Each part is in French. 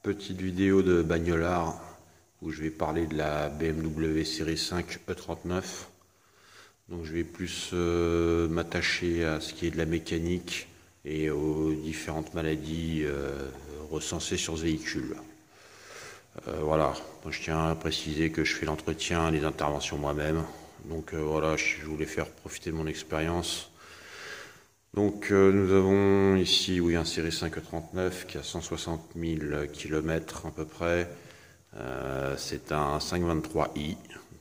Petite vidéo de bagnolard où je vais parler de la BMW série 5 E39. Donc je vais plus m'attacher à ce qui est de la mécanique et aux différentes maladies recensées sur ce véhicule. Voilà, moi, je tiens à préciser que je fais l'entretien, les interventions moi-même. Donc voilà, je voulais faire profiter de mon expérience. Donc nous avons ici un série 5 E39 qui a 160 000 km à peu près. C'est un 523i,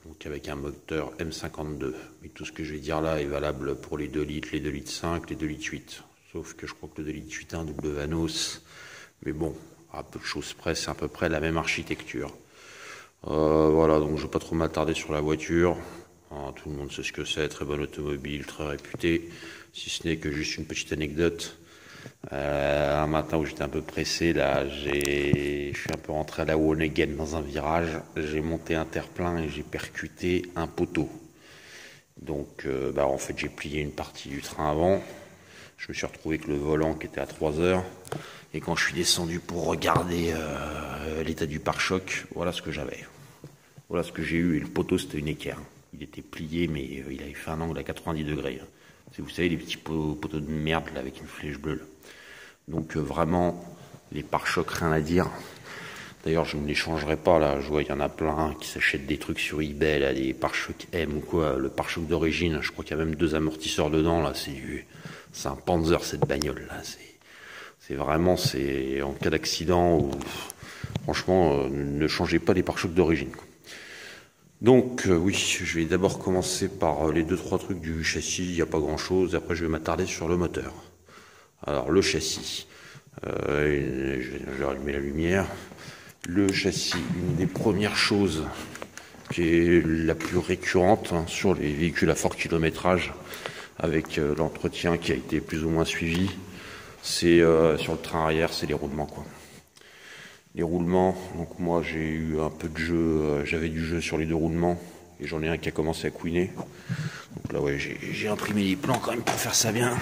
donc avec un moteur M52. Mais tout ce que je vais dire là est valable pour les 2 litres, les 2 litres 5, les 2 litres 8. Sauf que je crois que le 2 litres 8 a un double Vanos. Mais bon, à peu de choses près, c'est à peu près la même architecture. Voilà, donc je ne vais pas trop m'attarder sur la voiture. Tout le monde sait ce que c'est, très bonne automobile, très réputée. Si ce n'est que juste une petite anecdote. Un matin où j'étais un peu pressé, là, je suis un peu rentré à la one again dans un virage. J'ai monté un terre-plein et j'ai percuté un poteau. Donc, en fait, j'ai plié une partie du train avant. Je me suis retrouvé avec le volant qui était à 3 heures. Et quand je suis descendu pour regarder l'état du pare-choc, voilà ce que j'avais. Voilà ce que j'ai eu. Et le poteau, c'était une équerre. Il était plié, mais il avait fait un angle à 90 degrés. Si vous savez, les petits poteaux de merde là, avec une flèche bleue. Là. Donc vraiment, les pare-chocs, rien à dire. D'ailleurs, je ne les changerai pas. Là, je vois, il y en a plein qui s'achètent des trucs sur eBay, là, des pare-chocs M ou quoi. Le pare-choc d'origine, je crois qu'il y a même 2 amortisseurs dedans. Là, c'est un Panzer cette bagnole. Là, c'est vraiment, en cas d'accident, franchement, ne changez pas les pare-chocs d'origine. Donc oui, je vais d'abord commencer par les 2-3 trucs du châssis, il n'y a pas grand chose, après je vais m'attarder sur le moteur. Alors le châssis, je vais allumer la lumière. Le châssis, une des premières choses qui est la plus récurrente sur les véhicules à fort kilométrage, avec l'entretien qui a été plus ou moins suivi, c'est sur le train arrière, c'est les roulements quoi. Les roulements, donc moi j'ai eu un peu de jeu, j'avais du jeu sur les 2 roulements et j'en ai un qui a commencé à couiner. Donc là ouais, j'ai imprimé les plans quand même pour faire ça bien.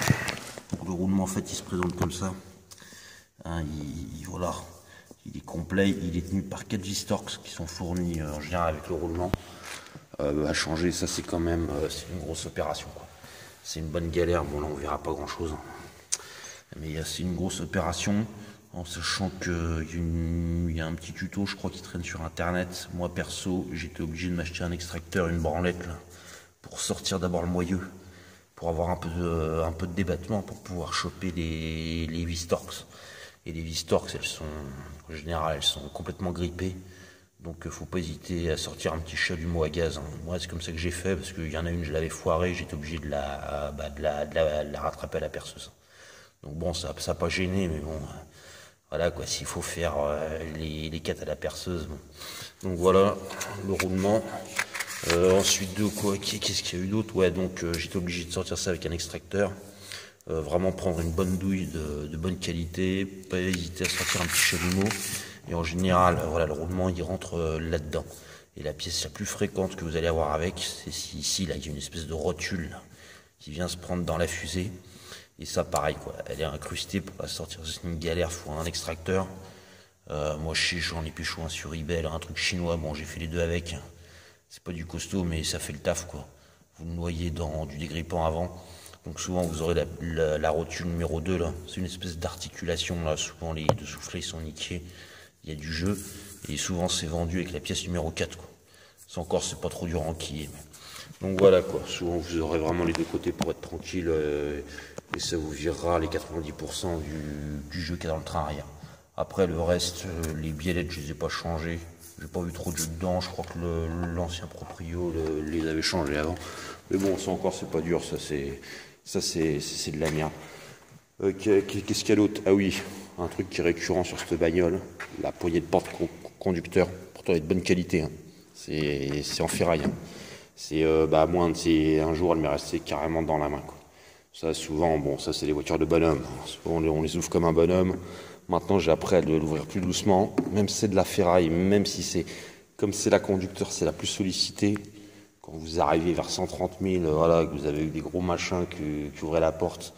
Le roulement en fait il se présente comme ça. Voilà, il est complet, il est tenu par 4 V-Storks qui sont fournis en général avec le roulement. À changer ça c'est quand même c'est une grosse opération quoi. C'est une bonne galère, bon là on verra pas grand chose. Mais c'est une grosse opération. En sachant qu'il y a un petit tuto, je crois, qui traîne sur internet. Moi perso, j'étais obligé de m'acheter un extracteur, une branlette, là, pour sortir d'abord le moyeu, pour avoir un peu de débattement, pour pouvoir choper les V-Storks. Et les V-Storks, en général, elles sont complètement grippées. Donc faut pas hésiter à sortir un petit chalumeau à gaz. Moi c'est comme ça que j'ai fait, parce qu'il y en a une, je l'avais foirée, j'étais obligé de la rattraper à la perceuse. Donc bon, ça n'a pas gêné, mais bon... Voilà quoi, s'il faut faire les 4 à la perceuse. Bon. Donc voilà, le roulement. Ensuite de quoi, qu'est-ce qu'il y a eu d'autre? Ouais, donc j'étais obligé de sortir ça avec un extracteur. Vraiment prendre une bonne douille de bonne qualité, pas hésiter à sortir un petit chalumeau. Et en général, voilà, le roulement il rentre là-dedans. Et la pièce la plus fréquente que vous allez avoir avec, c'est ici, là, il y a une espèce de rotule là, qui vient se prendre dans la fusée. Et ça, pareil, quoi. Elle est incrustée pour la sortir. C'est une galère, faut un extracteur. Moi, j'en ai pécho un sur eBay, là, un truc chinois. Bon, j'ai fait les 2 avec. C'est pas du costaud, mais ça fait le taf, quoi. Vous le noyez dans du dégrippant avant. Donc, souvent, vous aurez la rotule numéro 2, là. C'est une espèce d'articulation, là. Souvent, les 2 soufflets sont niqués. Il y a du jeu. Et souvent, c'est vendu avec la pièce numéro 4, quoi. C'est encore, c'est pas trop dur à enquiller. Mais... Donc, voilà, quoi. Souvent, vous aurez vraiment les 2 côtés pour être tranquille. Et ça vous virera les 90% du jeu qu'il y a dans le train arrière. Après le reste, les biellettes je les ai pas changées. J'ai pas eu trop de jeu dedans. Je crois que l'ancien proprio les avait changés avant. Mais bon, ça encore c'est pas dur. Ça c'est de la merde. Qu'est-ce qu'il y a d'autre? Ah oui, un truc qui est récurrent sur cette bagnole, la poignée de porte conducteur. Pourtant elle est de bonne qualité. Hein. C'est en ferraille. Hein. C'est un jour elle m'est restée carrément dans la main. Quoi. Ça, souvent, bon, ça, c'est les voitures de bonhomme. On les ouvre comme un bonhomme. Maintenant, j'ai appris à l'ouvrir plus doucement. Même si c'est de la ferraille, même si comme c'est la conducteur, c'est la plus sollicitée. Quand vous arrivez vers 130 000, voilà, que vous avez eu des gros machins qui ouvraient la porte,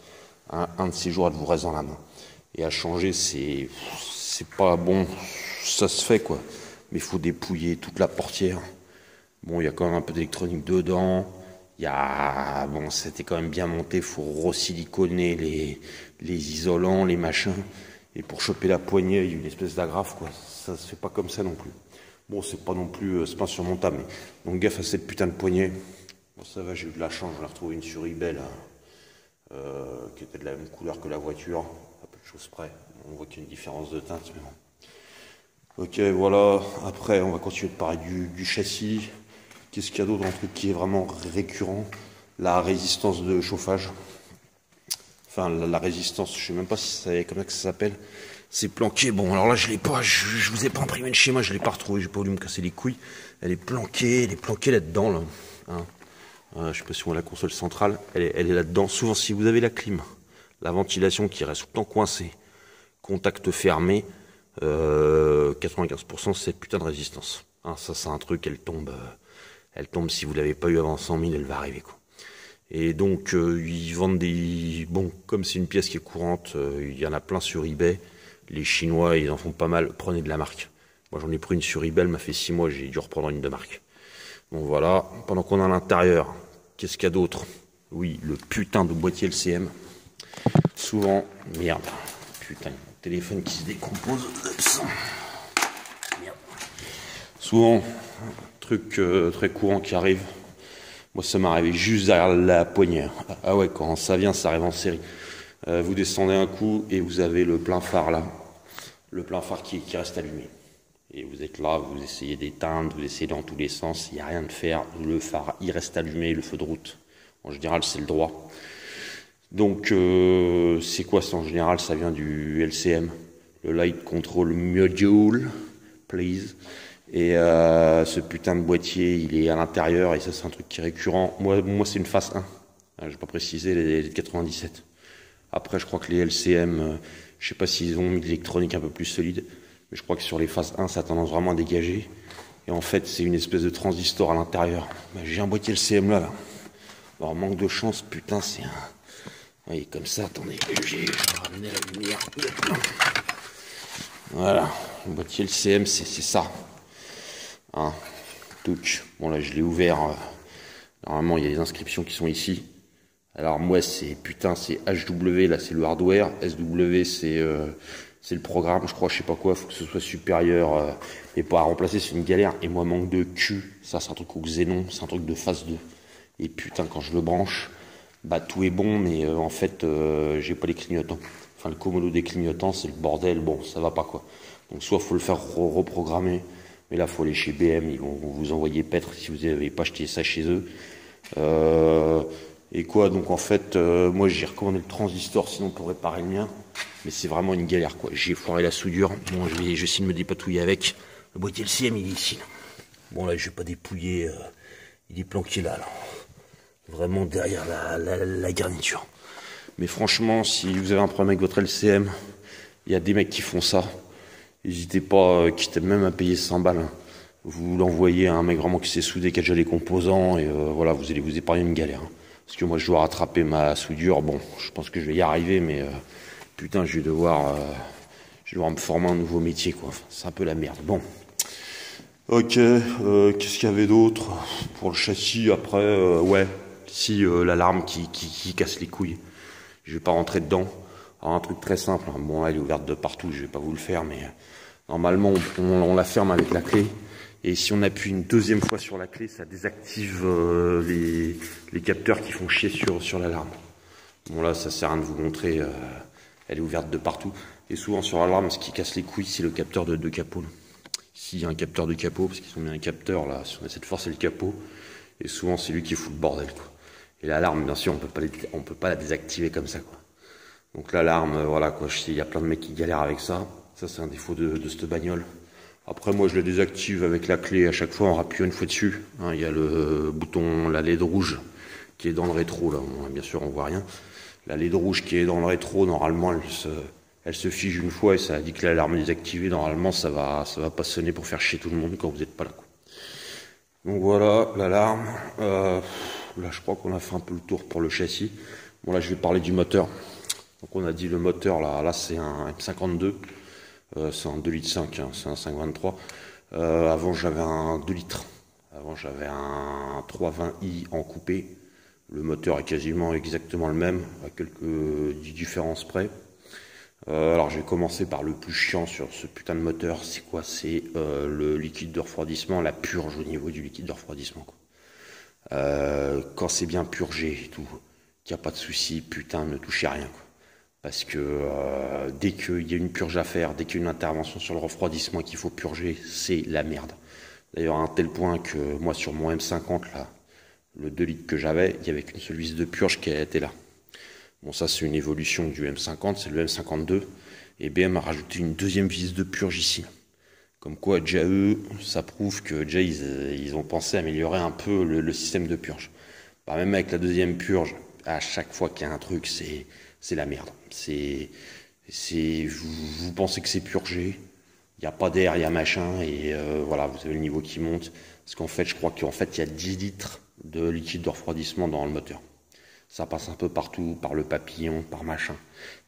un de ces jours, elle vous reste dans la main. Et à changer, c'est pas bon. ça se fait quoi. Mais il faut dépouiller toute la portière. Bon, il y a quand même un peu d'électronique dedans. Bon, c'était quand même bien monté. Il faut resiliconer les isolants, les machins. Et pour choper la poignée, il y a une espèce d'agrafe, quoi. Ça se fait pas comme ça non plus. Bon, c'est pas non plus, c'est pas surmontable. Mais... Donc gaffe à cette putain de poignée. Bon, ça va, j'ai eu de la chance. J'en ai retrouvé une sur eBay, là, qui était de la même couleur que la voiture. À peu de choses près. On voit qu'il y a une différence de teinte, mais bon. Ok, voilà. Après, on va continuer de parler du châssis. Qu'est-ce qu'il y a d'autre, un truc qui est vraiment récurrent? La résistance de chauffage. Enfin, la résistance, je sais même pas si c'est comme ça que ça s'appelle. C'est planqué. Bon, alors là, je l'ai pas. Je vous ai pas imprimé le schéma, je l'ai pas retrouvé. J'ai pas voulu me casser les couilles. Elle est planquée là-dedans, là. Hein. Je sais pas si on voit la console centrale. Elle est là-dedans. Souvent, si vous avez la clim, la ventilation qui reste tout le temps coincée, contact fermé, 95% c'est cette putain de résistance. Hein, ça, c'est un truc, elle tombe si vous l'avez pas eu avant 100 000, elle va arriver, quoi. Et donc, ils vendent des... Bon, comme c'est une pièce qui est courante, il y en a plein sur eBay. Les Chinois, ils en font pas mal. Prenez de la marque. Moi, j'en ai pris une sur eBay, elle m'a fait 6 mois, j'ai dû reprendre une de marque. Bon, voilà. Pendant qu'on est à l'intérieur, qu'est-ce qu'il y a d'autre? Oui, le putain de boîtier LCM. Souvent, merde. Putain, mon téléphone qui se décompose. Merde. Souvent, truc très courant qui arrive. Moi, ça m'est arrivé juste derrière la poignée. Ah ouais, quand ça vient, ça arrive en série. Vous descendez un coup et vous avez le plein phare là. Le plein phare qui reste allumé. Et vous êtes là, vous essayez d'éteindre, vous essayez dans tous les sens, il n'y a rien de faire. Le phare, il reste allumé, le feu de route. En général, c'est le droit. Donc, c'est quoi ça en général? Ça vient du LCM. Le Light Control Module, please. Et ce putain de boîtier, il est à l'intérieur, et ça c'est un truc qui est récurrent. Moi c'est une phase 1. Je vais pas préciser les 97. Après, je crois que les LCM, je sais pas s'ils ont mis de l'électronique un peu plus solide, mais je crois que sur les phases 1, ça a tendance vraiment à dégager. Et en fait, c'est une espèce de transistor à l'intérieur. J'ai un boîtier LCM là. Alors, manque de chance, putain, c'est un... Oui, comme ça, attendez, je vais ramener la lumière. Voilà, le boîtier LCM, c'est ça. Hein, touch. Bon là je l'ai ouvert. Normalement il y a des inscriptions qui sont ici. Alors moi c'est putain c'est HW, là c'est le hardware. SW c'est le programme, je crois, je sais pas quoi. Faut que ce soit supérieur. Et pas à remplacer, c'est une galère. Et moi manque de cul. Ça c'est un truc au Xenon, c'est un truc de phase 2. Et putain quand je le branche, bah tout est bon, mais en fait j'ai pas les clignotants. Enfin le commodo des clignotants c'est le bordel. Bon ça va pas quoi. Donc soit faut le faire reprogrammer. Mais là, il faut aller chez BM, ils vont vous envoyer paître si vous n'avez pas acheté ça chez eux. Et quoi, donc en fait, moi j'ai recommandé le transistor sinon pour réparer le mien. Mais c'est vraiment une galère, quoi. J'ai foiré la soudure. Bon, je vais essayer de me dépatouiller avec. Le boîtier LCM, il est ici. Là. Bon, là, je vais pas dépouiller. Il est planqué là. Vraiment derrière la garniture. Mais franchement, si vous avez un problème avec votre LCM, il y a des mecs qui font ça. N'hésitez pas, quitte même à payer 100 balles. Vous l'envoyez à un mec vraiment qui sait souder, qui a déjà les composants, et voilà, vous allez vous épargner une galère. Parce que moi, je dois rattraper ma soudure. Bon, je pense que je vais y arriver, mais putain, je vais devoir me former un nouveau métier, quoi. Enfin, c'est un peu la merde. Bon. Ok, qu'est-ce qu'il y avait d'autre pour le châssis? Après, ouais, si l'alarme qui casse les couilles. Je vais pas rentrer dedans. Alors, un truc très simple, hein. Bon, elle est ouverte de partout, je vais pas vous le faire, mais normalement, on la ferme avec la clé. Et si on appuie une deuxième fois sur la clé, ça désactive les capteurs qui font chier sur l'alarme. Bon, là, ça sert à rien de vous montrer, elle est ouverte de partout. Et souvent, sur l'alarme, ce qui casse les couilles, c'est le capteur de capot. S'il y a un capteur de capot, parce qu'ils ont mis un capteur, là, si on essaie de forcer le capot, et souvent, c'est lui qui fout le bordel, quoi. Et l'alarme, bien sûr, on peut pas la désactiver comme ça, quoi. Donc l'alarme, voilà quoi, il y a plein de mecs qui galèrent avec ça. Ça c'est un défaut de cette bagnole. Après moi je le désactive avec la clé à chaque fois en rappuyant une fois dessus. Hein, il y a le bouton, la LED rouge qui est dans le rétro là. Bon, bien sûr on voit rien. La LED rouge qui est dans le rétro, normalement elle se fige une fois et ça dit que l'alarme est désactivée. Normalement ça va pas sonner pour faire chier tout le monde quand vous n'êtes pas là, quoi. Donc voilà l'alarme. Là je crois qu'on a fait un peu le tour pour le châssis. Bon là je vais parler du moteur. Donc on a dit le moteur là c'est un M52. C'est un 2,5 litres, hein, c'est un 5,23. Avant j'avais un 2 litres. Avant j'avais un 320i en coupé. Le moteur est quasiment exactement le même, à quelques différences près. Alors j'ai commencé par le plus chiant sur ce putain de moteur. C'est quoi? C'est le liquide de refroidissement, la purge au niveau du liquide de refroidissement, quoi. Quand c'est bien purgé et tout, qu'il n'y a pas de souci, putain, ne touchez à rien, quoi. Parce que dès qu'il y a une purge à faire, dès qu'il y a une intervention sur le refroidissement et qu'il faut purger, c'est la merde. D'ailleurs, à un tel point que moi, sur mon M50, là, le 2 litres que j'avais, il n'y avait qu'une seule vis de purge qui était là. Bon, ça, c'est une évolution du M50, c'est le M52. Et BM a rajouté une deuxième vis de purge ici. Comme quoi, déjà eux, ça prouve que déjà ils ont pensé améliorer un peu le système de purge. Bah, même avec la deuxième purge, à chaque fois qu'il y a un truc, c'est la merde. Vous pensez que c'est purgé, il n'y a pas d'air, il y a machin, et voilà, vous avez le niveau qui monte. Parce qu'en fait, je crois qu'en fait, il y a 10 litres de liquide de refroidissement dans le moteur. Ça passe un peu partout, par le papillon, par machin.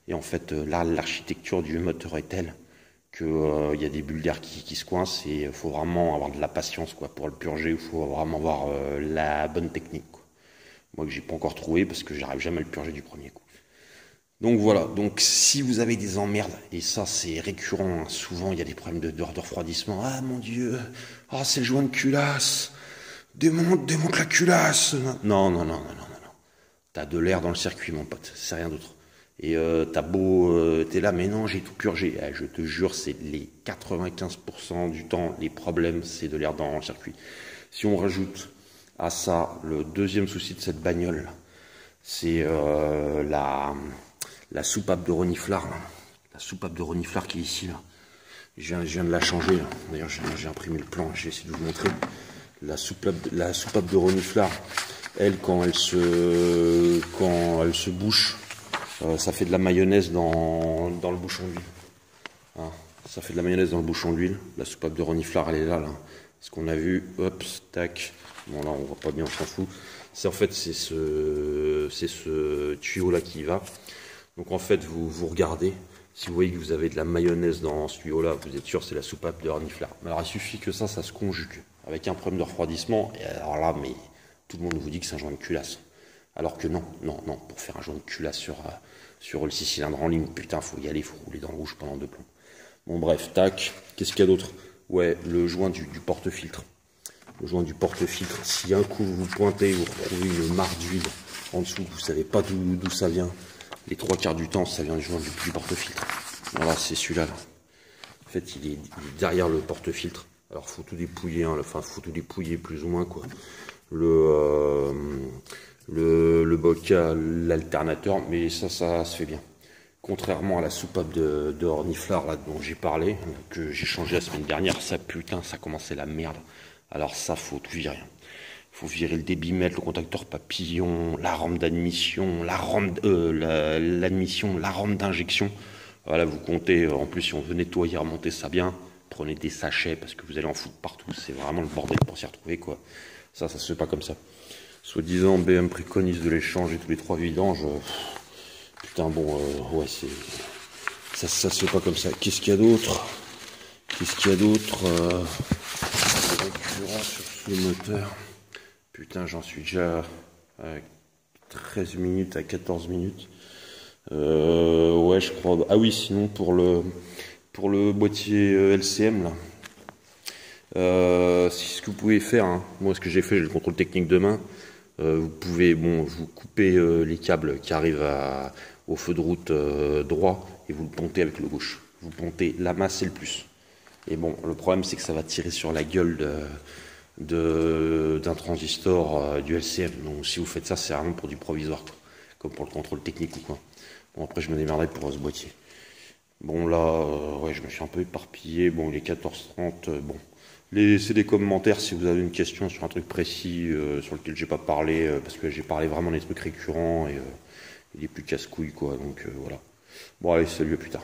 Et en fait, là, l'architecture du moteur est telle que y a des bulles d'air qui se coincent, et il faut vraiment avoir de la patience, quoi, pour le purger. Il faut vraiment avoir la bonne technique, quoi. Moi que j'ai pas encore trouvé parce que j'arrive jamais à le purger du premier coup. Donc voilà, donc si vous avez des emmerdes, et ça c'est récurrent, hein, souvent il y a des problèmes de refroidissement. Ah mon dieu, ah c'est le joint de culasse, démonte la culasse. Non. T'as de l'air dans le circuit, mon pote, c'est rien d'autre. Et t'es là, mais non, j'ai tout purgé. Je te jure, c'est les 95% du temps, les problèmes, c'est de l'air dans le circuit. Si on rajoute à ça le deuxième souci de cette bagnole, c'est la soupape de reniflard. La soupape de reniflard qui est ici, là. Je viens de la changer, là. D'ailleurs, j'ai imprimé le plan, j'ai essayé de vous montrer. La soupape de reniflard, elle, quand elle se bouche, ça fait de la mayonnaise dans le bouchon d'huile. Hein, ça fait de la mayonnaise dans le bouchon d'huile. La soupape de reniflard, elle est là. Ce qu'on a vu, hop, tac. Bon, là, on voit pas bien, on s'en fout. C'est ce tuyau-là qui y va. Donc, en fait, vous regardez. Si vous voyez que vous avez de la mayonnaise dans ce tuyau-là, vous êtes sûr, c'est la soupape de reniflard. Mais alors, il suffit que ça se conjugue avec un problème de refroidissement. Et alors là, mais tout le monde vous dit que c'est un joint de culasse. Alors que non. Pour faire un joint de culasse sur le 6 cylindres en ligne, putain, faut y aller, faut rouler dans le rouge pendant 2 plombs. Bon, bref, tac. Qu'est-ce qu'il y a d'autre? Ouais, le joint du porte-filtre. Le joint du porte-filtre. Si un coup vous pointez, vous retrouvez une mare d'huile en dessous, vous savez pas d'où ça vient. Les 3/4 du temps, ça vient du joint du porte-filtre. Voilà, c'est celui-là. Là. En fait, il est derrière le porte-filtre. Alors, faut tout dépouiller, hein, enfin, faut tout dépouiller plus ou moins, quoi. Le bocal, l'alternateur, mais ça se fait bien. Contrairement à la soupape de reniflard là dont j'ai parlé, que j'ai changé la semaine dernière, ça putain, ça commençait la merde. Alors ça, faut tout virer. Faut virer le débitmètre, le contacteur papillon, la rampe d'admission, la rampe d'injection. Voilà, vous comptez, en plus si on veut nettoyer, remonter ça bien, prenez des sachets parce que vous allez en foutre partout, c'est vraiment le bordel pour s'y retrouver, quoi. Ça se fait pas comme ça. Soi-disant, BM préconise de les changer tous les 3 vidanges. Putain, bon, ouais, ça se fait pas comme ça. Qu'est-ce qu'il y a d'autre? Récurrent sur ce moteur. Putain, j'en suis déjà à 13 minutes, à 14 minutes. Ouais, je crois. Ah oui, sinon, pour le boîtier LCM, là. C'est ce que vous pouvez faire, hein. Moi, ce que j'ai fait, j'ai le contrôle technique demain. Vous pouvez, vous coupez les câbles qui arrivent au feu de route droit et vous le pontez avec le gauche. Vous pontez la masse et le plus. Et bon, le problème, c'est que ça va tirer sur la gueule d'un transistor du LCM. Donc, si vous faites ça, c'est vraiment pour du provisoire, quoi. Comme pour le contrôle technique ou quoi. Bon, après, je me démerderai pour ce boîtier. Bon, là, ouais, je me suis un peu éparpillé. Bon, il est 14h30. Bon. Laissez des commentaires si vous avez une question sur un truc précis sur lequel j'ai pas parlé, parce que j'ai parlé vraiment des trucs récurrents et il est plus casse-couille, quoi. Donc voilà. Bon, allez, salut, à plus tard.